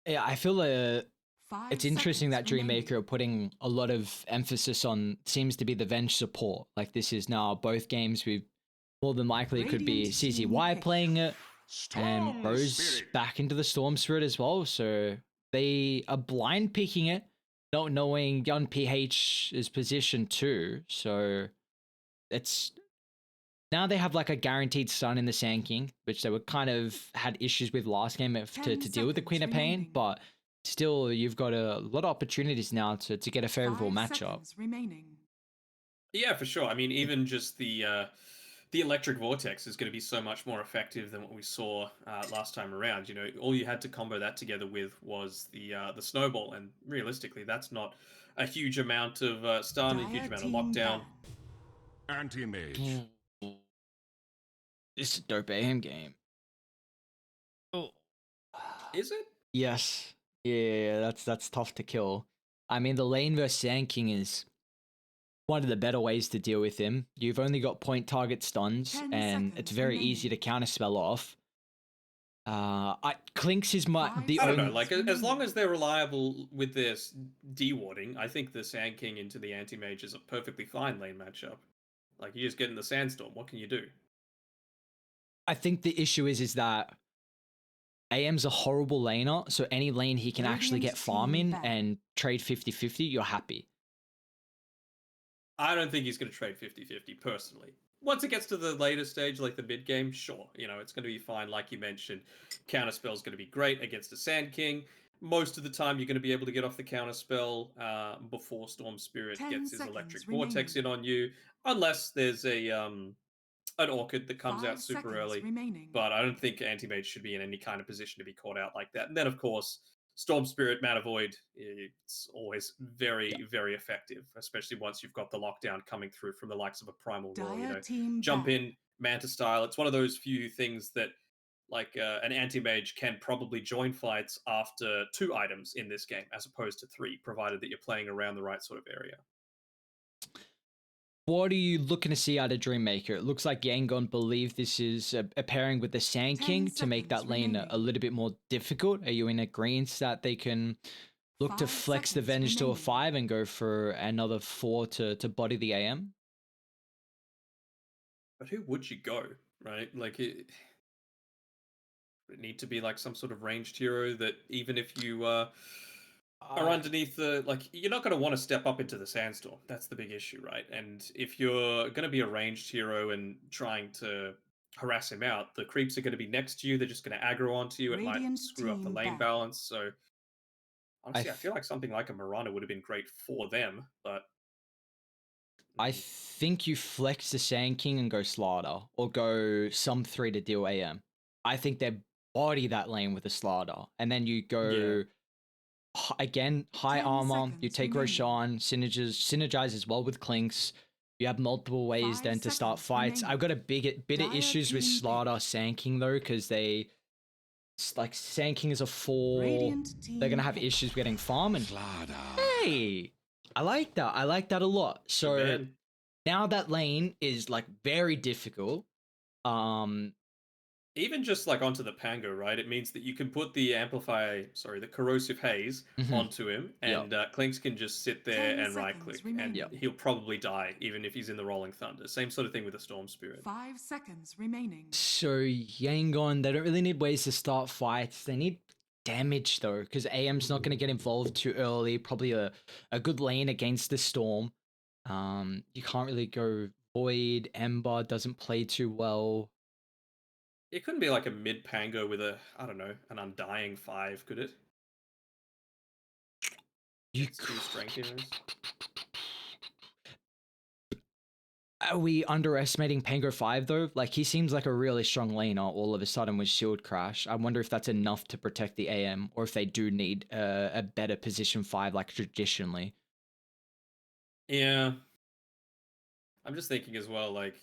Yeah, I feel Five it's interesting seconds that Dreammaker remaining. are putting a lot of emphasis on seems to be the Venge support. Like this is now both games with more than likely could be Radiant team CZY pick. playing it and Storm Rose Spirit. back into the Storm Spirit as well. So they are blind picking it, not knowing young PH's position too. So it's now they have like a guaranteed stun in the Sand King, which they were kind of had issues with last game to 10 deal with the seconds Queen of Pain, remaining. but still you've got a lot of opportunities now to get a favorable 5 matchup. seconds remaining. Yeah, for sure. I mean, even just the electric vortex is going to be so much more effective than what we saw last time around. You know, all you had to combo that together with was the snowball, and realistically, that's not a huge amount of stun, a huge Dire amount of team lockdown. ban. Anti-Mage. This is a dope AM game. Oh. Is it? Yes. Yeah, that's tough to kill. I mean, the lane versus Sand King is one of the better ways to deal with him. You've only got point target stuns, 10 and it's seconds very easy to remaining. counterspell off. Clinks is the I don't know. only. Like, as long as they're reliable with their dewarding, I think the Sand King into the Anti Mage is a perfectly fine lane matchup. Like, you just get in the Sandstorm. What can you do? I think the issue is that AM's a horrible laner, so any lane he can actually Radiant get farm team in ban. and trade 50-50, you're happy. I don't think he's going to trade 50-50 personally. Once it gets to the later stage, like the mid game, sure, you know, it's going to be fine. Like you mentioned, counterspell is going to be great against a Sand King. Most of the time, you're going to be able to get off the counterspell before Storm Spirit 10 gets his seconds electric remaining. vortex in on you, unless there's a an Orchid that comes 5 out super seconds early. remaining. But I don't think Anti-Mage should be in any kind of position to be caught out like that. And then, of course, Storm Spirit, Mana Void, it's always Yeah. very, very effective, especially once you've got the lockdown coming through from the likes of a Primal Roar. You Dire know, team jump ban. in, Manta style. It's one of those few things that, like, an Anti-Mage can probably join fights after 2 items in this game, as opposed to 3, provided that you're playing around the right sort of area. What are you looking to see out of Dreammaker? It looks like Yangon believe this is a pairing with the Sand 10 King to make seconds that lane a remaining. little bit more difficult. Are you in agreement that they can look to 5 flex the seconds Venge to a remaining. 5 and go for another 4 to body the AM? But who would you go, right? Like, it need to be like some sort of ranged hero that even if you are underneath the, like, you're not going to want to step up into the sandstorm. That's the big issue, right? And if you're going to be a ranged hero and trying to harass him out, the creeps are going to be next to you. They're just going to aggro onto you. It might Radiant screw up the team lane ban. balance. So I honestly, I th- feel like something like a Mirana would have been great for them, but I think you flex the Sand King and go Slaughter or go some 3 to deal AM. I think they body that lane with a Slaughter, and then you yeah. go again high 10 armor. You seconds take remaining. Roshan, synergize as well with Clinks. You have multiple ways 5 then to start seconds fights. I've remaining. got a bit of Dire issues with team Slaughter pick. Sand King though, because like Sand King is a 4. Radiant They're team gonna have pick. issues getting farm, and Slada. hey, I like that. I like that a lot. Good So man. now that lane is like very difficult. Even just like onto the Pango, right? It means that you can put the corrosive haze Mhm. onto him, Yep. and Clinks can just sit there 10 and right seconds click, and remaining. Yep. he'll probably die, even if he's in the Rolling Thunder. Same sort of thing with the Storm Spirit. 5 seconds remaining. So Yangon, they don't really need ways to start fights. They need damage though, because AM's not going to get involved too early. Probably a good lane against the Storm. You can't really go Void. Ember doesn't play too well. It couldn't be like a mid Pango with I don't know, an Undying 5, could it? You It's 2 strength heroes. Are we underestimating Pango 5 though? Like he seems like a really strong laner all of a sudden with Shield Crash. I wonder if that's enough to protect the AM or if they do need a better position 5 like traditionally. Yeah. I'm just thinking as well, like,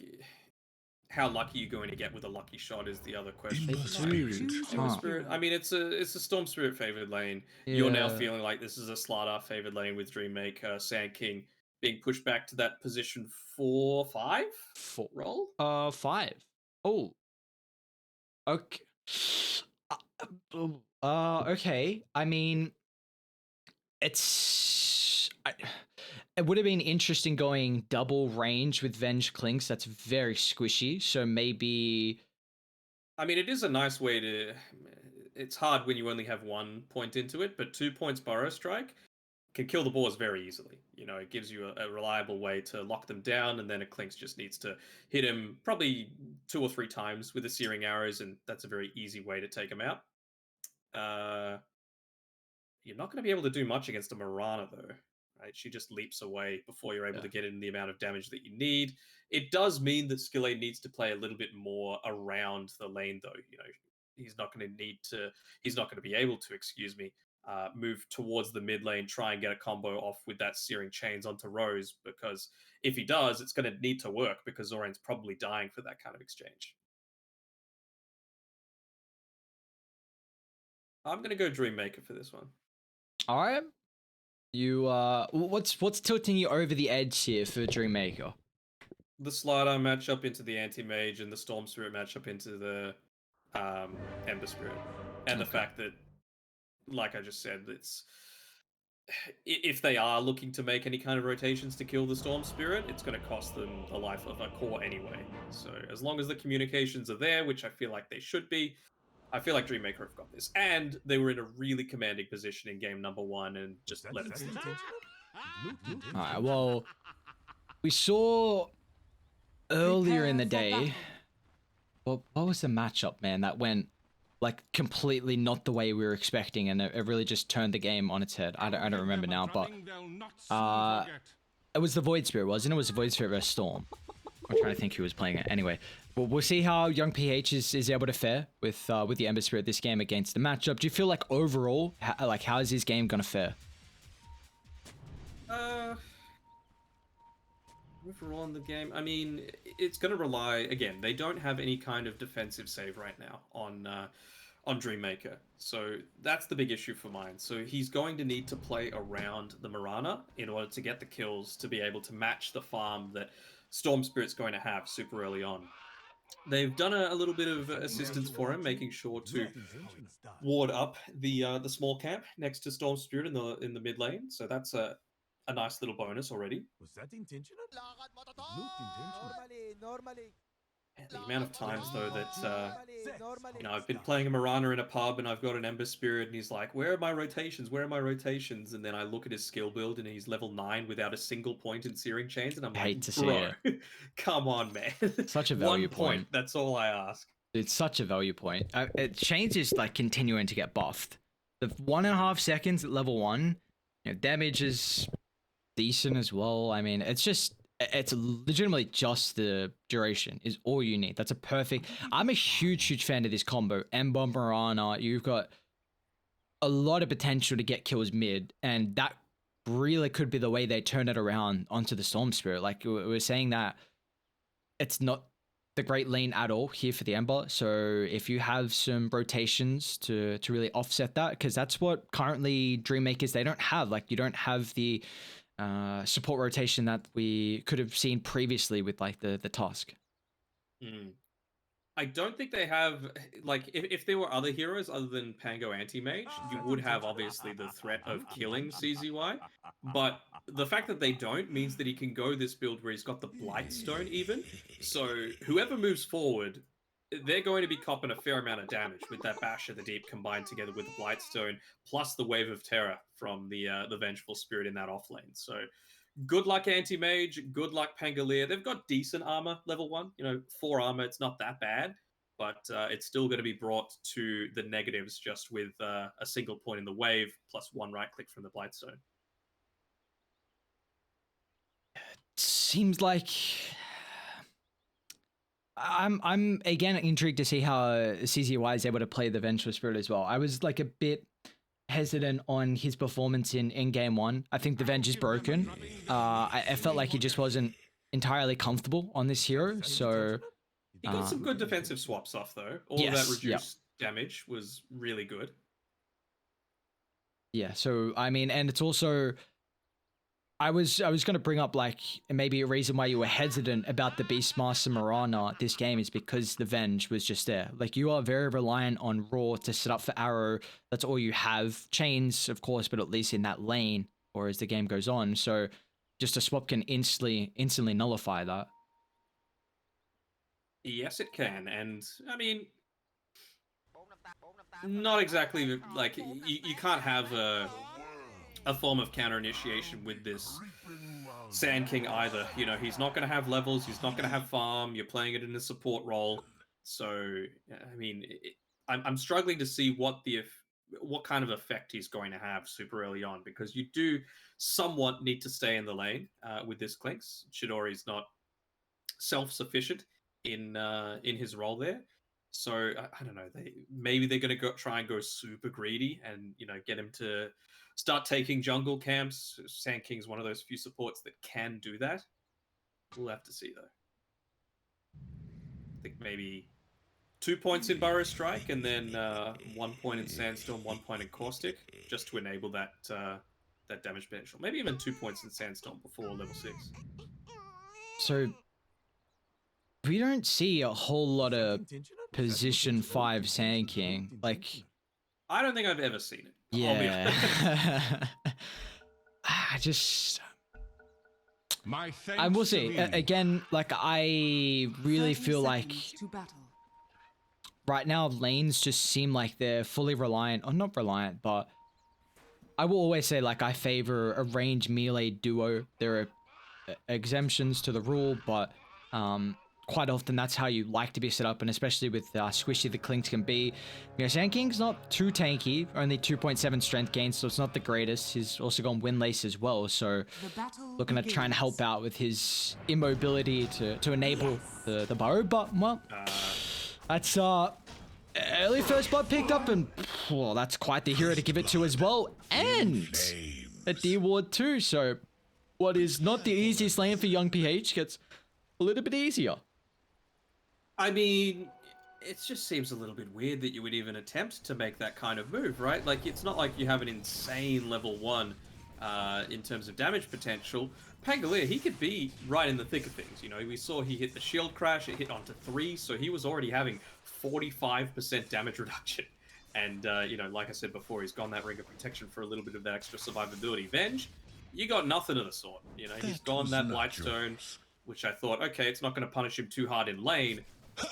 how lucky you're going to get with a lucky shot is the other question. Ember Like, Spirit. Choose Ember your Huh. Spirit. hero. I mean, it's a Storm Spirit favored lane. You're now Yeah. feeling like this is a Slardar favored lane with Dreammaker, Sand King being pushed back to that position 4-5 4. role. 5. Oh. Okay. Uh, Okay. I mean, it would have been interesting going double range with Venge Clinks. That's very squishy. So maybe. I mean, it is a nice way to. It's hard when you only have 1 point into it, but 2 points Burrow Strike can kill the boars very easily. You know, it gives you a reliable way to lock them down, and then a Clinks just needs to hit him probably 2 or 3 times with the Searing Arrows, and that's a very easy way to take him out. You're not going to be able to do much against a Mirana, though. Right? She just leaps away before you're able to get in the amount of damage that you need. It does mean that Skille needs to play a little bit more around the lane, though. You know, he's not going to need to. He's not going to be able to. Excuse me. Move towards the mid lane, try and get a combo off with that Searing Chains onto Rose, because if he does, it's going to need to work because Zoran's probably dying for that kind of exchange. I'm going to go Dreammaker for this one. All right. You what's tilting you over the edge here for Dreammaker? The Slider matchup into the Anti-Mage and the Storm Spirit matchup into the Ember Spirit. And the fact that, like I just said, it's if they are looking to make any kind of rotations to kill the Storm Spirit, it's going to cost them the life of a core anyway. So as long as the communications are there, which I feel like they should be, I feel like Dreammaker have got this. And they were in a really commanding position in game number 1 and just let it slip. Alright, well, we saw earlier in the Prepare for day. battle. What was the matchup, man? That went like completely not the way we were expecting, and it really just turned the game on its head. I don't remember now, but it was the Void Spirit, wasn't it? It was the Void Spirit versus Storm. I'm trying to think who was playing it. Anyway, we'll see how young PH is able to fare with the Ember Spirit this game against the matchup. Do you feel like overall, how is his game gonna fare? Overall in the game, I mean, it's going to rely again. They don't have any kind of defensive save right now on Dreammaker, so that's the big issue for mine. So he's going to need to play around the Mirana in order to get the kills to be able to match the farm that Storm Spirit's going to have super early on. They've done a little bit of assistance for him, making sure to ward up the small camp next to Storm Spirit in the mid lane. So that's a nice little bonus already. Was that intentional? It looked intentional. Normally. And the amount of times though that I've been playing a Mirana in a pub and I've got an Ember Spirit and he's like, "Where are my rotations? Where are my rotations?" And then I look at his skill build and he's level 9 without a single point in Searing Chains, and I'm like, Hate to see "Bro, it. come on, man! Such a value 1 point. point. That's all I ask." It's such a value point. Chains is like continuing to get buffed. The 1.5 seconds at level 1, damage is decent as well. I mean, it's legitimately just the duration is all you need. That's a perfect. I'm a huge fan of this combo. Ember Mirana, you've got a lot of potential to get kills mid, and that really could be the way they turn it around onto the Storm Spirit. Like we were saying that it's not the great lane at all here for the Ember. So if you have some rotations to really offset that, because that's what currently Dreammakers they don't have. Like you don't have the support rotation that we could have seen previously with like the Tusk. I don't think they have, like, if there were other heroes other than Pango Anti-Mage, you would have obviously the threat of killing CZY, but the fact that they don't means that he can go this build where he's got the Blightstone even, so whoever moves forward, they're going to be copping a fair amount of damage with that Bash of the Deep combined together with the Blightstone, plus the Wave of Terror from the Vengeful Spirit in that offlane. So good luck Anti-Mage, good luck Pangolier. They've got decent armor, level 1. 4 armor, it's not that bad, but it's still going to be brought to the negatives just with a single point in the wave, plus 1 right-click from the Blightstone. Seems like I'm again intrigued to see how CZY is able to play the Vengeful Spirit as well. I was like a bit hesitant on his performance in game 1. I think the Venge is broken. I felt like he just wasn't entirely comfortable on this hero. So he got some good defensive swaps off though. All of that reduced damage was really good. Yeah. So I mean, and it's also I was going to bring up like maybe a reason why you were hesitant about the Beastmaster Mirana this game is because the Venge was just there. Like you are very reliant on Raw to set up for Arrow. That's all you have. Chains, of course, but at least in that lane or as the game goes on. So just a swap can instantly nullify that. Yes, it can, and I mean, not exactly like you can't have a form of counter initiation with this Sand King either. You know, he's not going to have levels. He's not going to have farm. You're playing it in a support role, so I mean, I'm struggling to see what kind of effect he's going to have super early on because you do somewhat need to stay in the lane with this Clinks. Chidori's not self-sufficient in his role there. So I don't know. Maybe they're going to try and go super greedy and get him to start taking jungle camps. Sand King's one of those few supports that can do that. We'll have to see though. I think maybe 2 points in Burrow Strike and then 1 point in Sandstorm, 1 point in Caustic, just to enable that that damage potential. Maybe even 2 points in Sandstorm before level 6. So we don't see a whole lot of position 5 Sand King. Like, I don't think I've ever seen it. yeah. I just... I will say, again, like, I really 30 feel like seconds to battle. right now lanes just seem like they're fully reliant, or not reliant, but I will always say, like, I favor a range melee duo. There are exemptions to the rule, but quite often that's how you like to be set up, and especially with squishy the Clinks can be. Sand King's not too tanky, only 2.7 strength gain, so it's not the greatest. He's also got Windlace as well, so looking to try and help out with his immobility to enable the Burrow, but, well, that's early first blood picked up, and well, that's quite the hero to give it to as well, and a D-Ward too, so what is not the easiest lane for young PH gets a little bit easier. I mean, it just seems a little bit weird that you would even attempt to make that kind of move, right? Like, it's not like you have an insane level 1 in terms of damage potential. Pangolier, he could be right in the thick of things. We saw he hit the shield crash, it hit onto 3, so he was already having 45% damage reduction. And, like I said before, he's gone that Ring of Protection for a little bit of that extra survivability. Venge, you got nothing of the sort. He's gone that Lightstone, which I thought, okay, it's not going to punish him too hard in lane.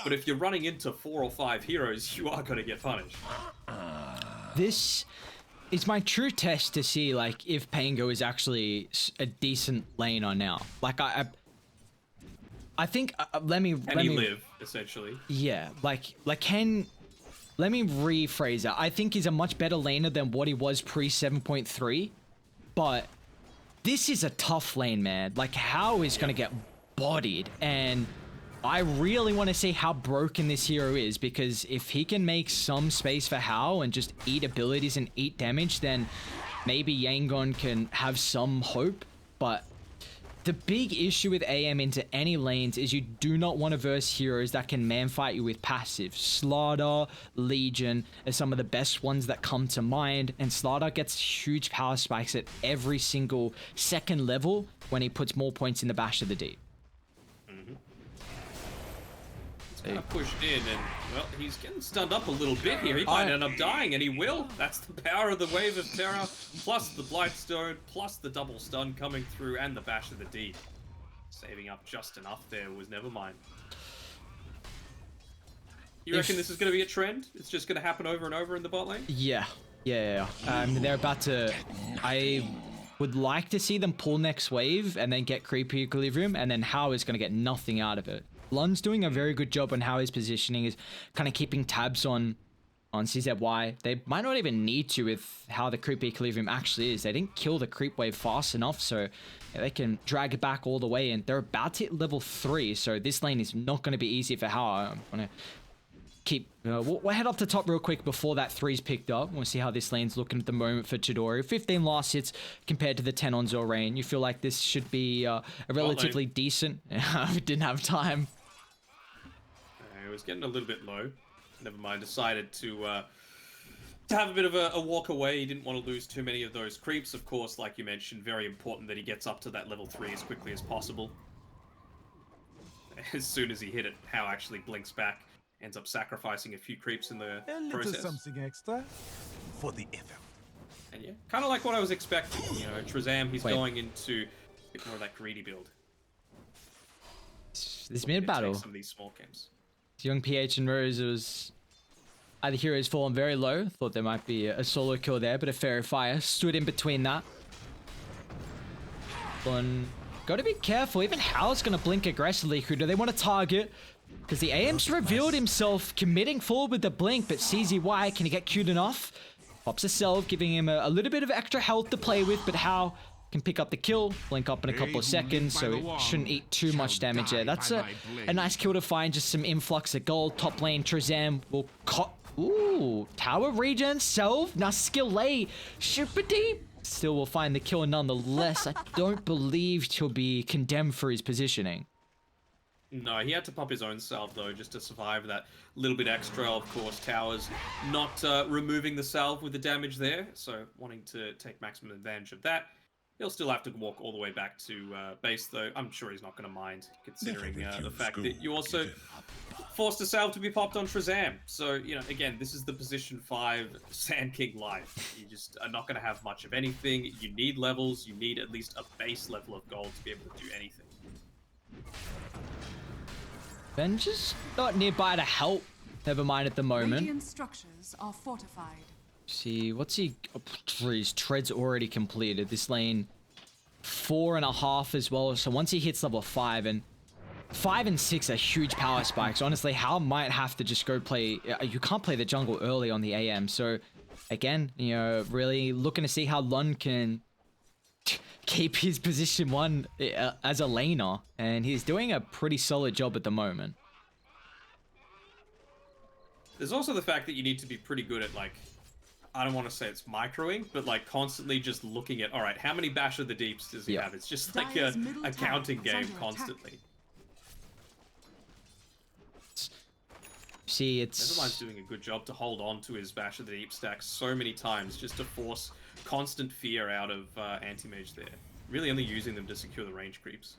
But if you're running into 4 or 5 heroes, you are going to get punished. This is my true test to see, like, if Pango is actually a decent laner now. Like, I think, let me live, essentially. Yeah, let me rephrase that. I think he's a much better laner than what he was pre 7.3, but this is a tough lane, man. Like, Hao is going to get bodied, and I really want to see how broken this hero is, because if he can make some space for Hao and just eat abilities and eat damage, then maybe Yangon can have some hope. But the big issue with AM into any lanes is you do not want to verse heroes that can man-fight you with passive. Slardar, Legion are some of the best ones that come to mind, and Slardar gets huge power spikes at every single second level when he puts more points in the Bash of the Deep. Kind of pushed in, and well, he's getting stunned up a little bit here. He might end up dying, and he will. That's the power of the Wave of Terror, plus the Blightstone, plus the double stun coming through, and the Bash of the Deep. Saving up just enough there was never mind. You reckon this is going to be a trend? It's just going to happen over and over in the bot lane? Yeah. They're about to... I would like to see them pull next wave and then get creepy equilibrium, and then Hao is going to get nothing out of it. Lun's doing a very good job on how his positioning is, kind of keeping tabs on CZY. They might not even need to with how the creep equilibrium actually is. They didn't kill the creep wave fast enough, so they can drag it back all the way, and they're about to hit level 3, so this lane is not going to be easy for Hao. I'm going to keep... we'll head up to top real quick before that 3's picked up. We'll see how this lane's looking at the moment for Chidori. 15 last hits compared to the 10 on Zorain. You feel like this should be a relatively decent... we didn't have time. It was getting a little bit low. Never mind, decided to to have a bit of a walk away. He didn't want to lose too many of those creeps. Of course, like you mentioned, very important that he gets up to that level 3 as quickly as possible. As soon as he hit it, Hao actually blinks back, ends up sacrificing a few creeps in the A little process. something extra for the effort. And yeah, kind of like what I was expecting. You know, Trezam, he's Wait. going into a bit more of that greedy build. This Looking mid to take battle, some of these small games. young PH and Rose, it was either heroes fallen very low, thought there might be a solo kill there, but a Fairy Fire stood in between that. And gotta be careful, even Hao's gonna blink aggressively. Who do they want to target? Because the AM's revealed himself committing forward with the blink, but CZY, can he get cute enough? Pops a self, giving him a little bit of extra health to play with, but Hao can pick up the kill, blink up in a couple of seconds, so it shouldn't eat too much damage there. That's a nice kill to find, just some influx of gold. Top lane, Trezam will cut. Ooh, tower regen, self, now skill A, super deep. Still will find the kill nonetheless. I don't believe he'll be condemned for his positioning. No, he had to pop his own salve though, just to survive that little bit extra. Of course, Towers not removing the salve with the damage there, so wanting to take maximum advantage of that. He'll still have to walk all the way back to base though. I'm sure he's not going to mind, considering the fact that you also forced a salve to be popped on Trezam. So, you know, again, this is the position 5 Sand King life. You just are not going to have much of anything. You need levels. You need at least a base level of gold to be able to do anything. Ben just not nearby to help. Never mind at the moment. Radiant structures are fortified. See, what's he? Oh, his tread's already completed. This lane 4.5 as well. So once he hits level 5, and 5 and 6 are huge power spikes. Honestly, Hao might have to just go play. You can't play the jungle early on the AM. So again, you know, really looking to see how Lun can keep his position 1 as a laner, and he's doing a pretty solid job at the moment. There's also the fact that you need to be pretty good at, like, I don't want to say it's microing, but like constantly just looking at, all right, how many Bash of the Deeps does he have? It's just like Dire's a middle tower counting is game under attack. constantly. See, it's Nevermind's doing a good job to hold on to his Bash of the Deep stack so many times just to force constant fear out of Anti-Mage there. Really only using them to secure the range creeps.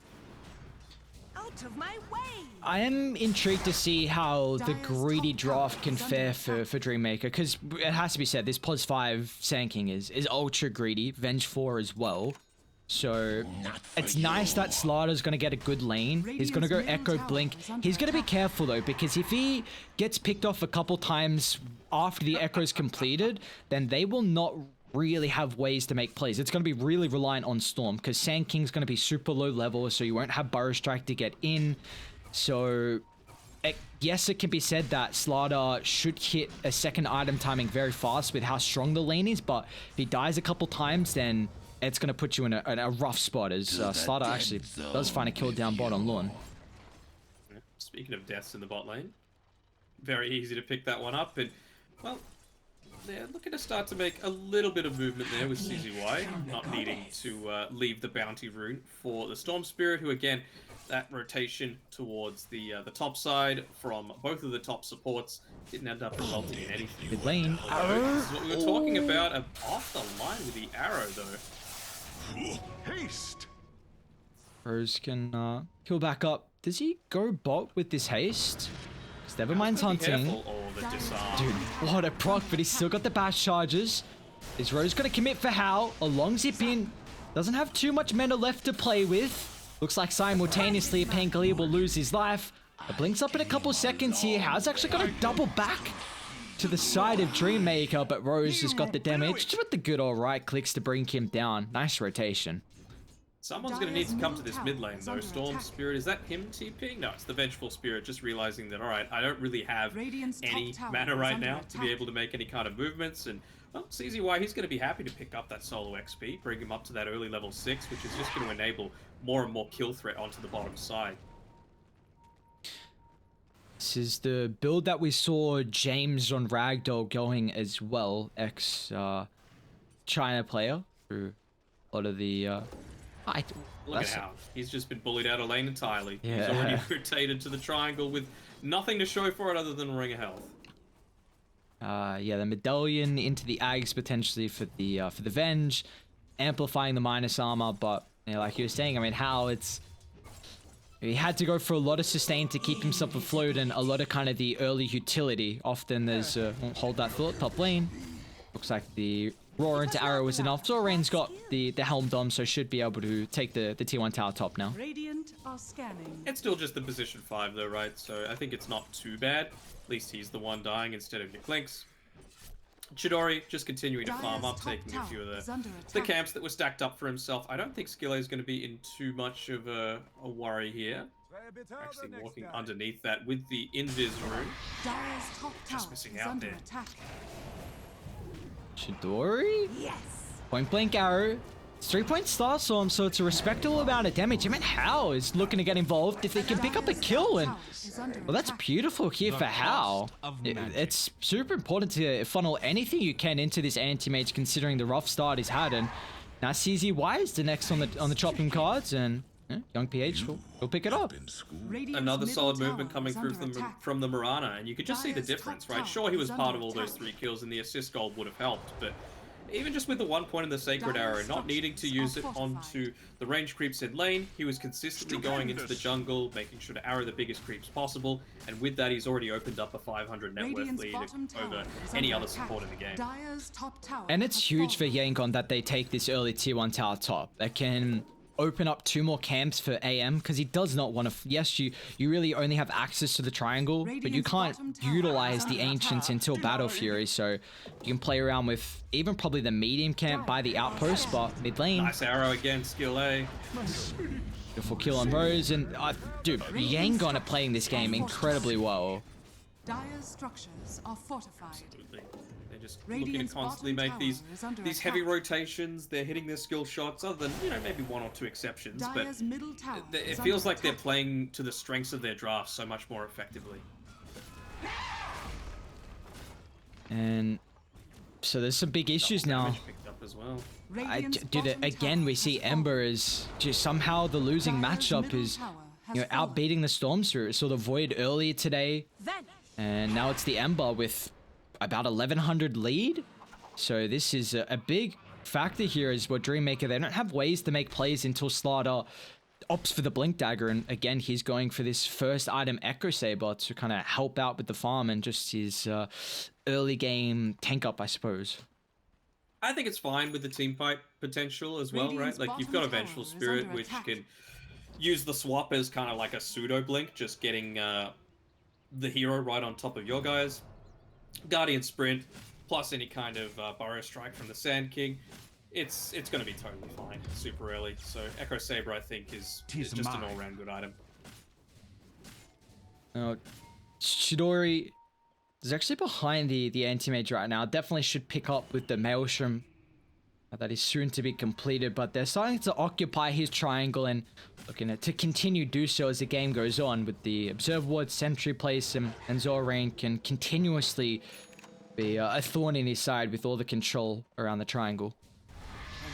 Out of my way! I am intrigued to see how the Dire's greedy top draft tower can is under fare for attack. Dreammaker, because it has to be said, this plus 5 Sand King is ultra greedy, Venge 4 as well. So it's nice that Slider's going to get a good lane. He's going to go Radiant's middle Echo tower Blink. is under He's going to be attack. careful though, because if he gets picked off a couple times after the Echo's completed, then they will not really have ways to make plays. It's going to be really reliant on Storm, because Sand King's going to be super low level, so you won't have Burrow Strike to get in. So yes, it can be said that Slider should hit a second item timing very fast with how strong the lane is, but if he dies a couple times, then it's going to put you in a rough spot, as Slider actually does find a kill down bot on Lorne. Speaking of deaths in the bot lane, very easy to pick that one up, and well, they're looking to start to make a little bit of movement there with CZY, not needing to leave the bounty rune for the Storm Spirit, who again, that rotation towards the top side from both of the top supports didn't end up resulting in anything. Mid lane. Although, this is what we were talking about, off the line with the arrow though. Haste! Rose can heal back up. Does he go bot with this haste? Because Nevermind's Gotta be hunting. careful. Oh, the disarm. Dude, what a proc, but he's still got the bash charges. Is Rose gonna commit for Hao? A long zip in. Doesn't have too much mana left to play with. Looks like simultaneously Pangolier will lose his life. It blinks up in a couple seconds here. Hao's actually gonna double back to the side of Dreammaker, but Rose has got the damage. Just with the good old right clicks to bring him down. Nice rotation. Someone's going to need to come to this mid lane though. Storm Spirit, is that him TPing? No, it's the Vengeful Spirit just realizing that, alright, I don't really have Radiant's top any tower mana is right under now to be attack. able to make any kind of movements, and well, CZY, he's going to be happy to pick up that solo XP, bring him up to that early level 6, which is just going to enable more and more kill threat onto the bottom side. This is the build that we saw James on Ragdoll going as well, ex-China player, through a lot of the... Look at how he's just been bullied out of lane entirely. He's Yeah. already rotated to the triangle with nothing to show for it other than a ring of health. Yeah, the medallion into the Ags potentially for the Venge, amplifying the minus armor. But you know, like you were saying, I mean, how he had to go for a lot of sustain to keep himself afloat and a lot of kind of the early utility. Often there's hold that thought, top lane. Looks like the roar into arrow was enough. Zorain's got the helm dom, so should be able to take the T1 tower top now. Radiant are scanning. It's still just the position 5 though, right? So I think it's not too bad. At least he's the one dying instead of your Clinks. Chidori just continuing to farm up, taking a few of the camps that were stacked up for himself. I don't think Skille is going to be in too much of a worry here. Actually walking underneath that with the invis rune. Dire's top Just tower missing is out under there. attack. Chidori? Yes. Point blank arrow. It's 3-point star storm, so it's a respectable amount of damage. I mean, Hao is looking to get involved if they can pick up a kill, and well, that's beautiful here for Hao. It's super important to funnel anything you can into this anti-mage, considering the rough start he's had. And now CZY is the next on the chopping cards, and young PH will pick it up. Another solid movement coming through from the Mirana, and you could just see the difference, right? Sure, he was part of all those 3 kills, and the assist gold would have helped, but even just with the 1 point in the Sacred Arrow, not needing to use it onto the range creeps in lane, he was consistently going into the jungle, making sure to arrow the biggest creeps possible, and with that he's already opened up a 500 net worth lead over any other support in the game. And it's huge for Yangon that they take this early tier 1 tower top. That can open up 2 more camps for AM, because he does not want to. Yes, you really only have access to the triangle, but you can't utilize the ancients until Battle Fury, so you can play around with even probably the medium camp by the outpost, but mid lane. Nice arrow again, skill A. Beautiful kill on Rose, and dude, Yangon are playing this game incredibly well. Dire's structures are fortified. Absolutely. They're just looking to constantly make these heavy rotations. They're hitting their skill shots, other than, you know, maybe 1 or 2 exceptions, but it feels like they're playing to the strengths of their draft so much more effectively. And so there's some big issues now. Picked up as well. Dude, again, we see Ember is just somehow the losing matchup is, you know, outbeating the Storms through. So the Void earlier today, and now it's the Ember with about 1100 lead. So this is a big factor here is what Dreammaker, they don't have ways to make plays until Slaughter opts for the Blink Dagger, and again he's going for this first item Echo Saber to kind of help out with the farm and just his early game tank up, I suppose. I think it's fine with the team fight potential as well, right? Like, you've got a Vengeful Spirit, which can use the swap as kind of like a pseudo blink, just getting the hero right on top of your guys. Guardian Sprint, plus any kind of Burrow Strike from the Sand King. It's going to be totally fine super early. So Echo Saber, I think, is just an all-round good item. Chidori is actually behind the anti-mage right now. Definitely should pick up with the Maelstrom that is soon to be completed, but they're starting to occupy his triangle and looking to continue do so as the game goes on with the Observe Ward, Sentry Place, and Zorain can continuously be a thorn in his side with all the control around the triangle.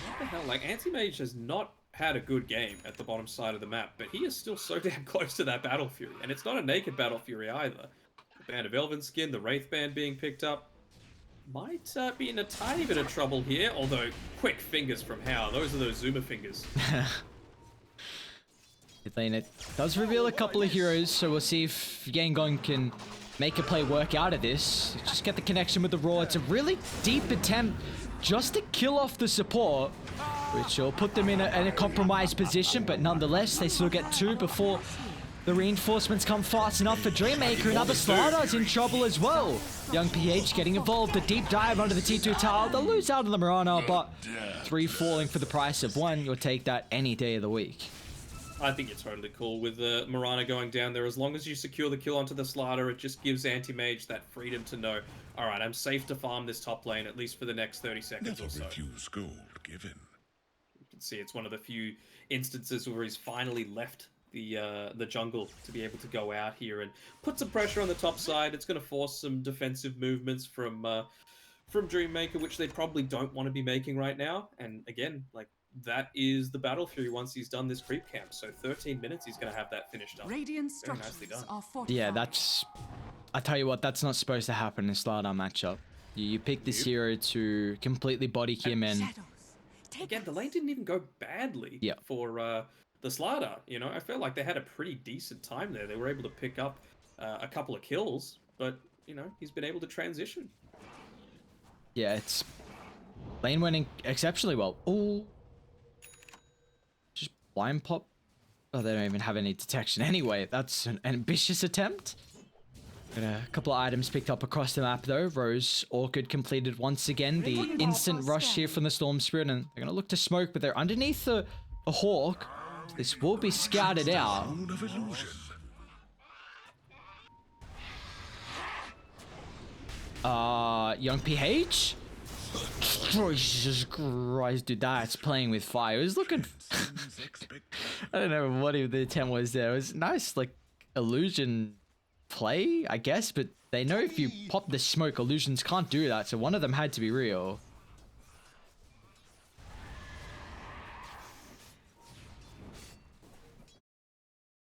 What the hell? Like, Anti-Mage has not had a good game at the bottom side of the map, but he is still so damn close to that Battle Fury, and it's not a naked Battle Fury either. The Band of Elven Skin, the Wraith Band being picked up. Might be in a tiny bit of trouble here, although quick fingers from Hao. Those are those Zoomer fingers. It does reveal a couple of heroes, so we'll see if Yangon can make a play work out of this. Just get the connection with the Roar. It's a really deep attempt just to kill off the support, which will put them in a compromised position, but nonetheless, they still get 2 before the reinforcements come fast enough for Dreammaker. And other Slaughter's in trouble as well. Young PH getting involved. A deep dive under the T2 tower. They'll lose out on the Mirana, but 3 falling for the price of 1. You'll take that any day of the week. I think you're totally cool with the Mirana going down there. As long as you secure the kill onto the Slaughter, it just gives Anti-Mage that freedom to know, all right, I'm safe to farm this top lane, at least for the next 30 seconds or so. Refuse gold given. You can see it's one of the few instances where he's finally left the jungle to be able to go out here and put some pressure on the top side. It's going to force some defensive movements from Dreammaker, which they probably don't want to be making right now. And again, like, that is the Battle Fury once he's done this creep camp. So 13 minutes, he's going to have that finished up. Radiant Very nicely structures done. are fortified. Yeah, that's I tell you what, that's not supposed to happen in Slardar matchup. You pick this hero to completely body him and Shadows. Take Again, the us. lane didn't even go badly Yeah. for the Slardar. You know, I felt like they had a pretty decent time there. They were able to pick up a couple of kills, but you know, he's been able to transition. yeah, it's lane winning exceptionally well. Oh, just blind pop. Oh, they don't even have any detection anyway. That's an ambitious attempt. Got a couple of items picked up across the map though. Rose Orchid completed once again. The instant rush here from the Storm Spirit, and they're gonna look to smoke, but they're underneath the Hawk. This will be scouted out. Moon of illusion. Young PH? Jesus Christ, dude, that's playing with fire. It was looking... I don't know what the attempt was there. It was nice, like, illusion play, I guess, but they know if you pop the smoke, illusions can't do that, so one of them had to be real.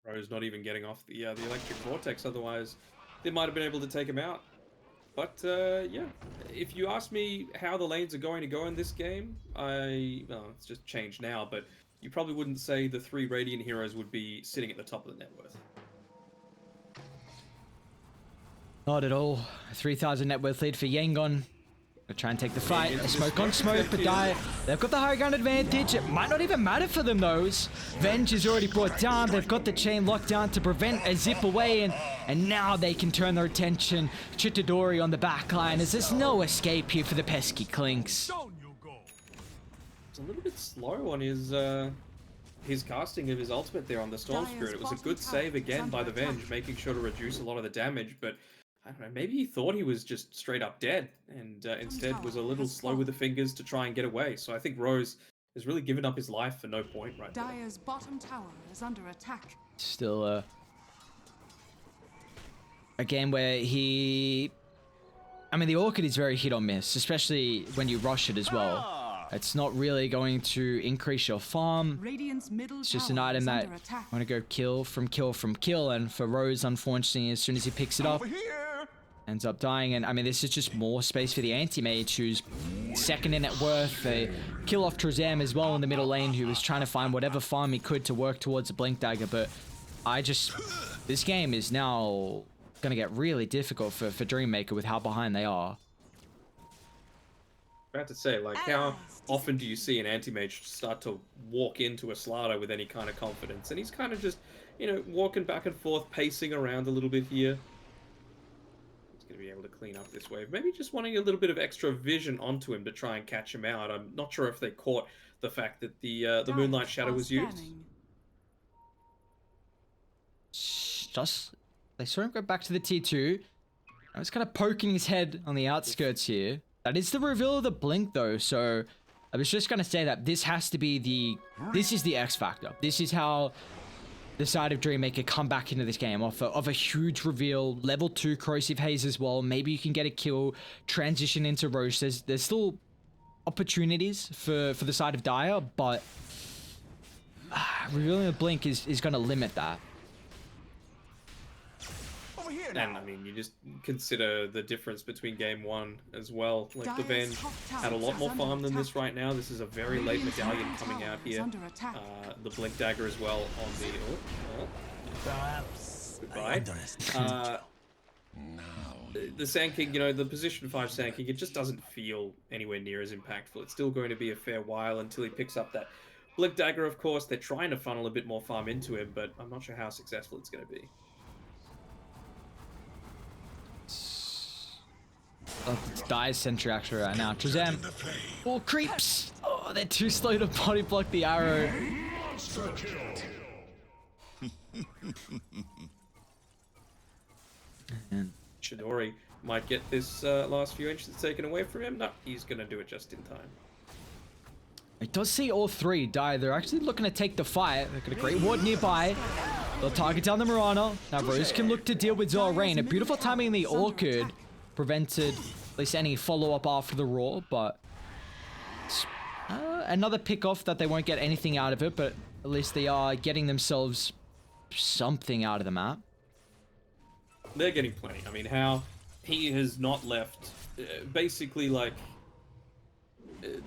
Rose not even getting off the electric vortex, otherwise they might have been able to take him out. But yeah, if you ask me how the lanes are going to go in this game, well, it's just changed now, but you probably wouldn't say the 3 Radiant heroes would be sitting at the top of the net worth. Not at all. 3,000 net worth lead for Yangon. Gonna try and take the fight. A smoke on smoke, but they've got the high ground advantage. It might not even matter for them, though. Venge is already brought down. They've got the chain locked down to prevent a zip away, and now they can turn their attention to Chitadori on the back line, as there's no escape here for the pesky Clinks. It's a little bit slow on his casting of his ultimate there on the Storm Spirit. It was a good save again by the Venge, making sure to reduce a lot of the damage, but I don't know, maybe he thought he was just straight up dead, and instead was a little slow with the fingers to try and get away. So I think Rose has really given up his life for no point right there. Dire's bottom tower is under attack. Still a game where he... I mean, the Orchid is very hit or miss, especially when you rush it as well. It's not really going to increase your farm. Radiant's middle It's just an tower item is that under attack. want to go kill from kill, and for Rose, unfortunately, as soon as he picks it up, Over here. ends up dying. And I mean, this is just more space for the anti-mage, who's second in net worth. They kill off Trezam as well in the middle lane, who was trying to find whatever farm he could to work towards a Blink Dagger. But this game is now going to get really difficult for Dreammaker with how behind they are. About to say, like, how often do you see an anti-mage start to walk into a Slardar with any kind of confidence? And he's kind of just, you know, walking back and forth, pacing around a little bit here. He's going to be able to clean up this wave. Maybe just wanting a little bit of extra vision onto him to try and catch him out. I'm not sure if they caught the fact that the Moonlight Shadow was used. Just, they saw him go back to the tier 2. I was kind of poking his head on the outskirts here. That is the reveal of the Blink, though, so I was just going to say that this has to be this is the X factor. This is how the side of Dreammaker come back into this game of a huge reveal, level 2 Corrosive Haze as well. Maybe you can get a kill, transition into Roche. There's still opportunities for the side of Dire, but revealing a Blink is going to limit that. Over here And now. I mean, you just consider the difference between game 1 as well. Like, the Venge had a lot more farm than this right now. This is a very late medallion coming out here. The Blink Dagger as well on the... Perhaps goodbye. The Sand King, you know, the position 5 Sand King, it just doesn't feel anywhere near as impactful. It's still going to be a fair while until he picks up that Blink Dagger, of course. They're trying to funnel a bit more farm into him, but I'm not sure how successful it's going to be. Oh, it's Dire's Sentry actually right now. Trezam. Oh, creeps. Oh, they're too slow to body block the arrow. Chidori might get this last few inches taken away from him. No, he's going to do it just in time. It does see all 3 die. They're actually looking to take the fight. They've got a great ward nearby. They'll target down the Mirana. Now Rose can look to deal with Zorain. A beautiful timing in the Orchid prevented at least any follow-up after the roar, but another pick-off that they won't get anything out of it, but at least they are getting themselves something out of the map. They're getting plenty. I mean, how he has not left basically like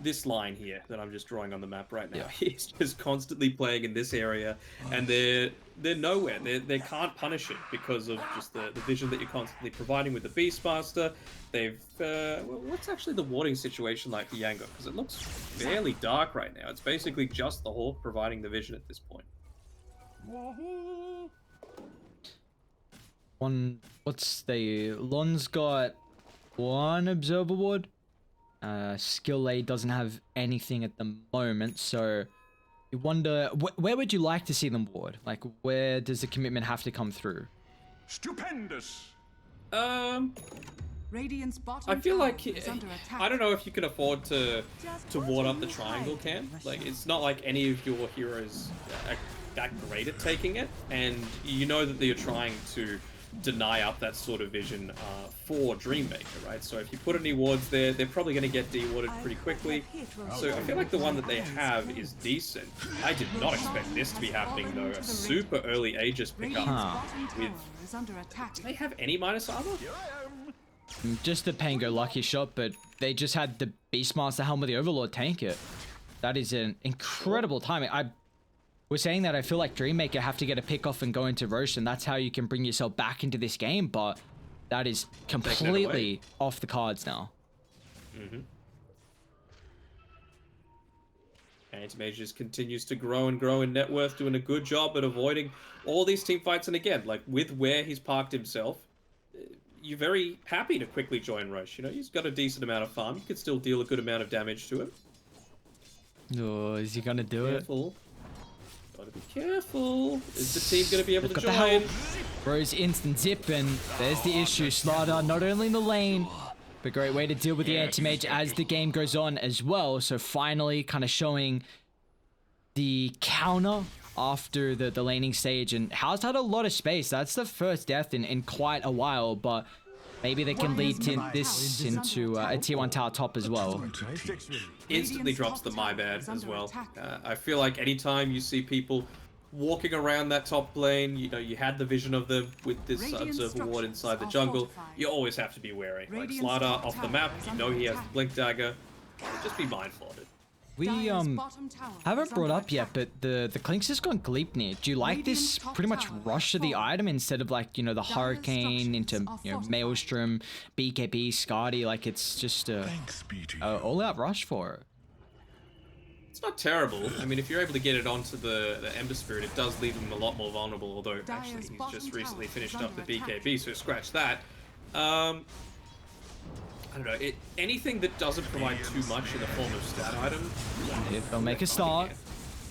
this line here that I'm just drawing on the map right now. Yeah. He's just constantly playing in this area, and they're nowhere. They can't punish it because of just the vision that you're constantly providing with the Beastmaster. They've well, what's actually the warding situation like for Yangon? Because it looks fairly dark right now. It's basically just the Hawk providing the vision at this point. Lon's got one observer ward. Skill A doesn't have anything at the moment, so you wonder where would you like to see them ward? Like, where does the commitment have to come through? Stupendous. Radiant's bottom I feel like tower is under attack. I don't know if you can afford to ward up the triangle camp. Like, it's not like any of your heroes are that great at taking it, and you know that you're trying to deny up that sort of vision for Dreammaker, right? So if you put any wards there, they're probably going to get de-warded pretty quickly. So I feel like the one that they have is decent. I did not expect this to be happening though. A super early Aegis pickup. With... is under attack. Do they have any minus armor? Just the Pango lucky shot, but they just had the Beastmaster Helm of the Overlord tank it. That is an incredible timing. I was saying that I feel like Dreammaker have to get a pick off and go into Roche, and that's how you can bring yourself back into this game, but that is completely off the cards now. Anti-Mage just continues to grow and grow in net worth, doing a good job at avoiding all these team fights, and again, like with where he's parked himself, you're very happy to quickly join Roche. You know, he's got a decent amount of farm. You could still deal a good amount of damage to him. Oh, is he gonna do it? Gotta be careful. Is the team gonna be able to Got the join? help. Bro's instant zip, and there's the issue. Slaughter not only in the lane, but great way to deal with the anti-mage as the game goes on as well. So finally kind of showing the counter after the laning stage, and Hal's had a lot of space. That's the first death in quite a while, but maybe they can lead this into a tier 1 tower top as well. Instantly drops the my bad as well. I feel like anytime you see people walking around that top lane, you know, you had the vision of them with this observer ward inside the jungle, you always have to be wary. Like Slaughter off the map, you know he has the blink dagger. Just be mindful of it. We haven't brought up yet, but the Clinks has got Gleipnir. Do you like this pretty much rush of the item instead of like, you know, the Hurricane into, you know, Maelstrom, BKB, Skadi? Like, it's just a all-out rush for it. It's not terrible. I mean, if you're able to get it onto the Ember Spirit, it does leave him a lot more vulnerable, although actually he's just recently finished up the BKB, so scratch that. I don't know, anything that doesn't provide too much in the form of stat item. They'll make a start.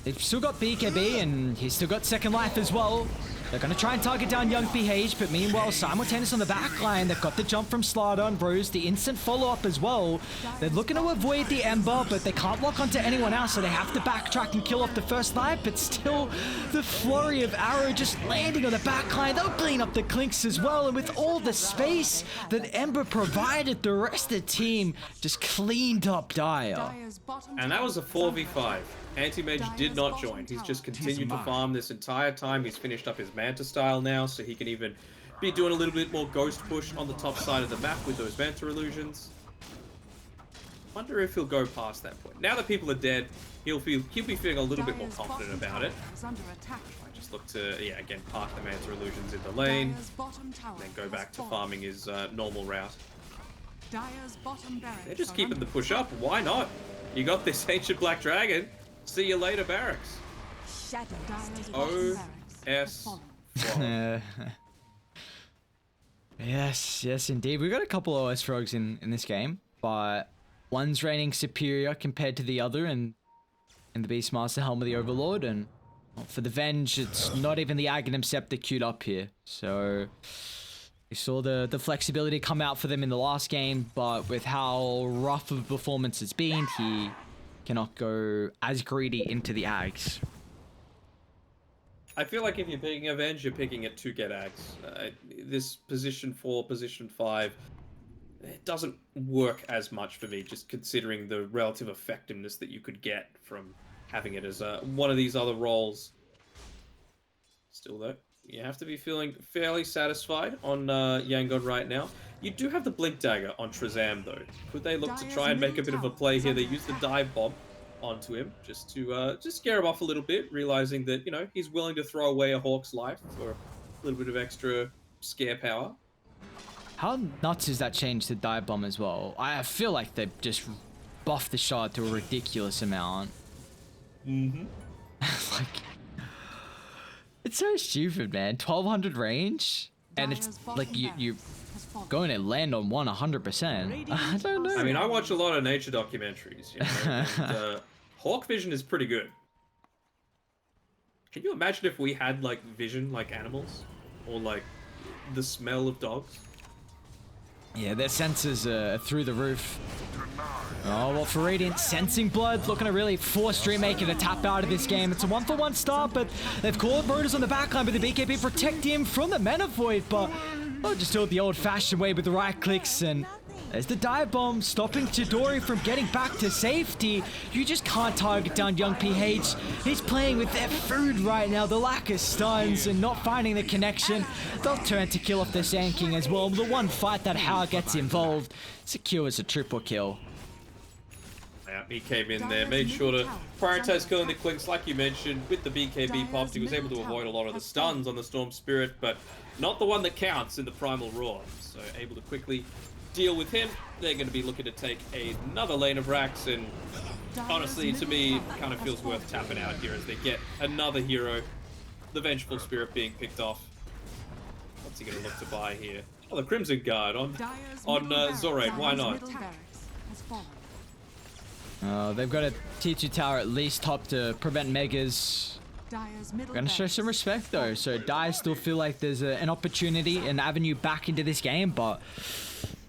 They've still got BKB, and he's still got second life as well. They're going to try and target down Young PH, but meanwhile, simultaneous on the back line. They've got the jump from Slaughter and Bruce, the instant follow-up as well. They're looking to avoid the Ember, but they can't lock onto anyone else, so they have to backtrack and kill off the first life, but still, the flurry of arrow just landing on the back line. They'll clean up the Clinks as well, and with all the space that Ember provided, the rest of the team just cleaned up Dire. And that was a 4v5. Anti-Mage did not join. He's just continued to farm this entire time. He's finished up his Manta style now, so he can even be doing a little bit more ghost push on the top side of the map with those Manta illusions. Wonder if he'll go past that point. Now that people are dead, he'll be feeling a little bit more confident about it. I just look to, yeah, again, park the Manta illusions in the lane, and then go back to farming his normal route. They're just keeping the push up. Why not? You got this Ancient Black Dragon. See you later, Barracks. OS. Yes, indeed. We've got a couple OS frogs in this game, but one's reigning superior compared to the other, and the Beastmaster Helm of the Overlord, and well, for the Venge, it's not even the Aghanim Scepter queued up here. So we saw the flexibility come out for them in the last game, but with how rough of a performance it's been, he cannot go as greedy into the Ags. I feel like if you're picking Avenge, you're picking it to get Ags. This position 4, position 5, it doesn't work as much for me, just considering the relative effectiveness that you could get from having it as one of these other roles. Still though, You have to be feeling fairly satisfied on Yangon right now. You do have the Blink Dagger on Trezam, though. Could they look to try and make a bit of a play here? They use the Dive Bomb onto him just to just scare him off a little bit, realizing that, you know, he's willing to throw away a Hawk's life for a little bit of extra scare power. How nuts is that change to Dive Bomb as well? I feel like they just buffed the shot to a ridiculous amount. Mm-hmm. Like, it's so stupid, man. 1200 range, and it's like you're going to land on 100%. I don't know. I mean, I watch a lot of nature documentaries, you know, and hawk vision is pretty good. Can you imagine if we had, like, vision like animals? Or, like, the smell of dogs? Yeah, their sensors are through the roof. Oh, well, for Radiant, sensing blood, looking to really force Dreammaker to tap out of this game. It's a 1-for-1 start, but they've called Murders on the backline, but the BKB protect him from the Mana Void, but oh, just do it the old-fashioned way with the right clicks, and there's the Dive Bomb, stopping Chidori from getting back to safety. You just can't target down young PH. He's playing with their food right now. The lack of stuns and not finding the connection. They'll turn to kill off the Sand King as well. The one fight that Howard gets involved secures a triple kill. Yeah, he came in there, made sure to prioritize killing the clicks, like you mentioned. With the BKB popped, he was able to avoid a lot of the stuns on the Storm Spirit, but not the one that counts in the Primal Roar. So able to quickly deal with him. They're going to be looking to take another lane of racks, and honestly, to me, it kind of feels worth tapping out here as they get another hero. The Vengeful Spirit being picked off. What's he going to look to buy here? Oh, the Crimson Guard on Zoraid. Why not? They've got a T2 tower at least top to prevent Megas. Gonna show some respect though, so Dire still feel like there's an opportunity, an avenue back into this game, but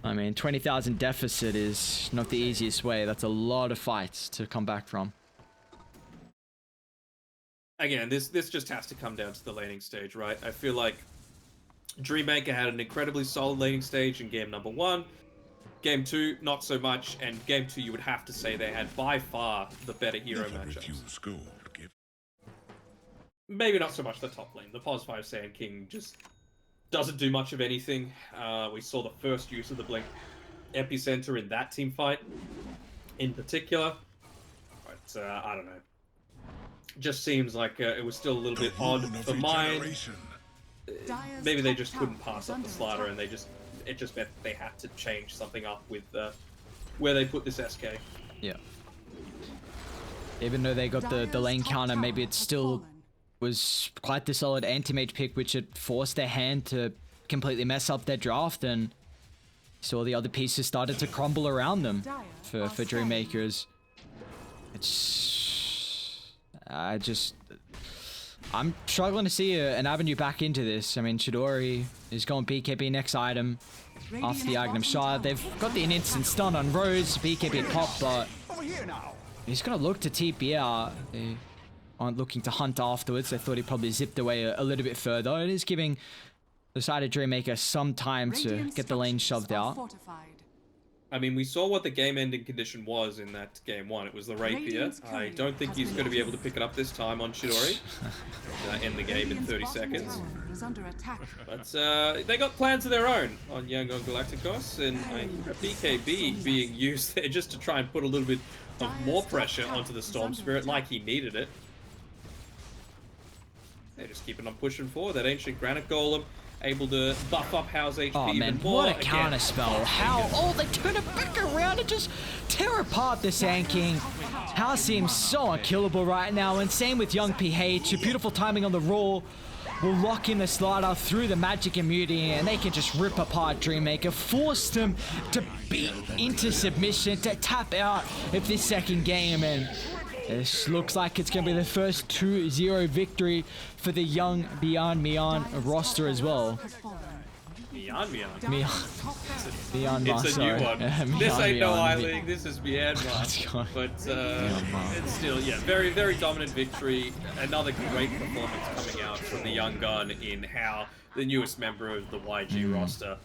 I mean, 20,000 deficit is not the easiest way. That's a lot of fights to come back from. Again, this just has to come down to the laning stage, right? I feel like Dreammaker had an incredibly solid laning stage in game number 1. Game 2, not so much, and game 2 you would have to say they had by far the better hero matchups. Maybe not so much the top lane. The Pos 5 Sand King just doesn't do much of anything. We saw the first use of the Blink Epicenter in that team fight in particular. But I don't know. Just seems like it was still a little bit odd for mine. Maybe they just couldn't pass up the slider, and it just meant they had to change something up with where they put this SK. Yeah. Even though they got the lane counter, maybe it still was quite the solid anti-mage pick, which had forced their hand to completely mess up their draft, and saw the other pieces started to crumble around them for Dreammakers. I'm struggling to see an avenue back into this. I mean, Chidori is going BKB next item after the Aghanim Shard. They've got an instant stun on Rose, BKB pop, but he's going to look to TP out. They aren't looking to hunt afterwards. They thought he probably zipped away a little bit further. It is giving the side of Dreammaker some time to get the lane shoved out. I mean, we saw what the game-ending condition was in that game 1. It was the Rapier. I don't think he's going to be able to pick it up this time on Chidori. End the game in 30 seconds. But they got plans of their own on Yangon Galacticos, and BKB being used there just to try and put a little bit of more pressure onto the Storm Spirit, like he needed it. They're just keeping on pushing forward. That Ancient Granite Golem able to buff up How's HP even more. What a counter spell. How? Oh, they turn it back around and just tear apart the Sand King. How seems so unkillable right now, and same with young PH. A beautiful timing on the roll will lock in the slider through the magic immunity, and they can just rip apart Dreammaker, force them to beat into submission, to tap out of this second game, and this looks like it's going to be the first 2-0 victory for the young Beyond Mian roster as well. Beyond Mian? Beyond It's a new one. This ain't no I-League, this is Myanmar. But it's still, yeah, very, very dominant victory. Another great performance coming out from the young gun in How, the newest member of the YG roster.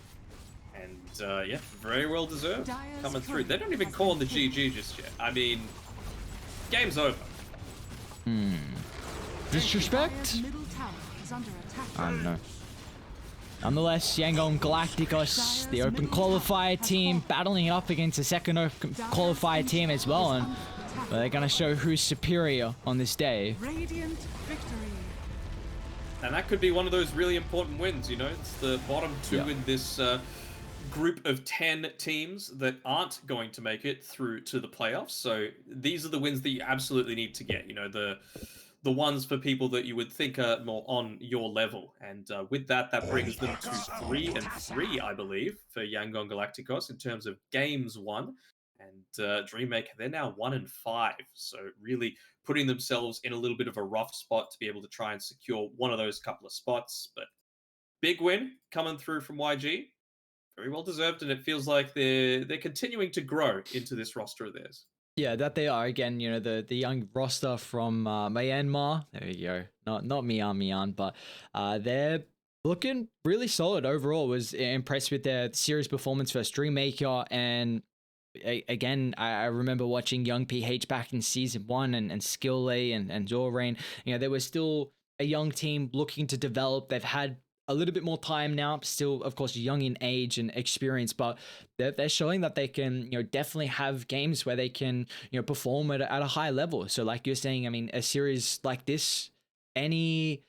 And yeah, very well deserved coming through. They don't even call the GG just yet. I mean, game's over. Disrespect? under attack. I don't know. Nonetheless, Yangon Galacticos, the open qualifier team, battling it up against the second open qualifier team as well, and they're going to show who's superior on this day. Radiant victory. And that could be one of those really important wins, you know? It's the bottom two Yeah. in this group of 10 teams that aren't going to make it through to the playoffs. So these are the wins that you absolutely need to get, you know, the ones for people that you would think are more on your level. And with that, that brings them to 3-3, I believe, for Yangon Galacticos in terms of games won. And Dreammaker, they're now 1-5. So really putting themselves in a little bit of a rough spot to be able to try and secure one of those couple of spots. But big win coming through from YG. Very well deserved, and it feels like they're continuing to grow into this roster of theirs. Yeah, that they are. Again, you know, the young roster from Myanmar. There you go. Not Myanmar, but they're looking really solid overall. Was impressed with their series performance versus Dreammaker, and again, I remember watching Young PH back in season 1 and Skillay and Zorain. You know, they were still a young team looking to develop. They've had a little bit more time now, still, of course, young in age and experience, but they're showing that they can, you know, definitely have games where they can, you know, perform at a high level. So like you're saying, I mean, a series like this, any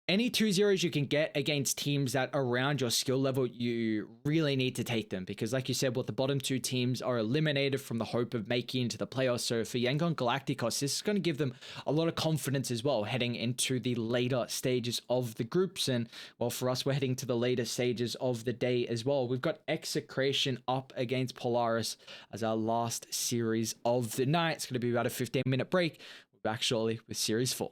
2-0s you can get against teams that are around your skill level, you really need to take them, because like you said, the bottom 2 teams are eliminated from the hope of making into the playoffs. So for Yangon Galacticos, this is going to give them a lot of confidence as well heading into the later stages of the groups. And well, for us, we're heading to the later stages of the day as well. We've got Execration up against Polaris as our last series of the night. It's going to be about a 15-minute break. We're back shortly with series 4.